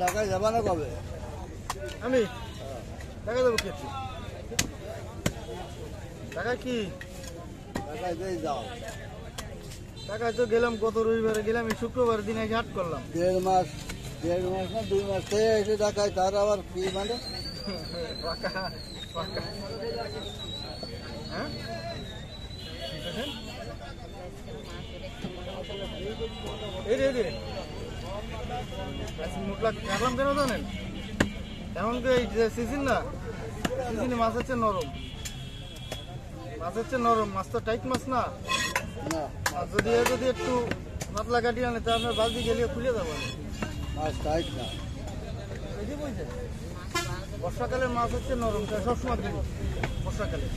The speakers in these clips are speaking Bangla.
ঢাকায় যাবা না কবে? আমি ঢাকা যাবো কি ঢাকা কি ঢাকায় যেই যাও। ঢাকায় তো গেলাম গত রবিবারে গেলাম, এই শুক্রবার দিন এসে হাট করলাম। 1.5 মাস না 2 মাস থেকে এসে ঢাকায়, তার আবার কি মানে? হ্যাঁ এই রে মুখলা কাটলাম কেন জানেন? এখন তো এই যে সিজন না, সিজনে মাছ হচ্ছে নরম, মাছ তো টাইট মাছ না। যদি একটু পাতলা কাটি আনে তা আপনার বালতি গেলে খুলে যাবো। মাছ টাইট না, এই যে বলছে বর্ষাকালের মাছ হচ্ছে নরম, সবসময় দিব বর্ষাকালে।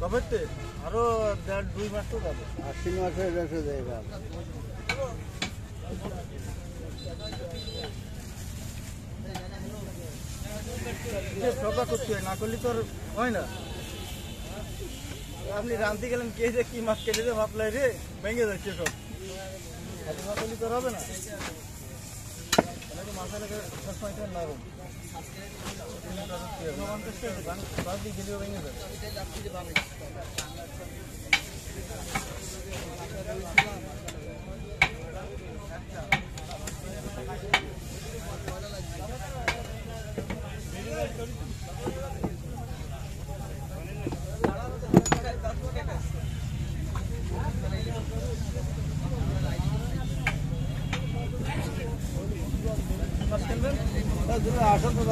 কবে আরো 1.5-2 মাস তো যাবে। আশ্বিন মাসে রেখে দেয় ভাব। সবা করতে হয়, না করলে তো আর হয় না। আপনি রাঁধতে গেলেন কে যে কি মাছ কেটে যে ভাবলাই রে ভেঙে যাচ্ছে সব, না করলে তো আর হবে না। মাছের সবসময় নরম গেলেও ভেঙে যাবে। আসল তো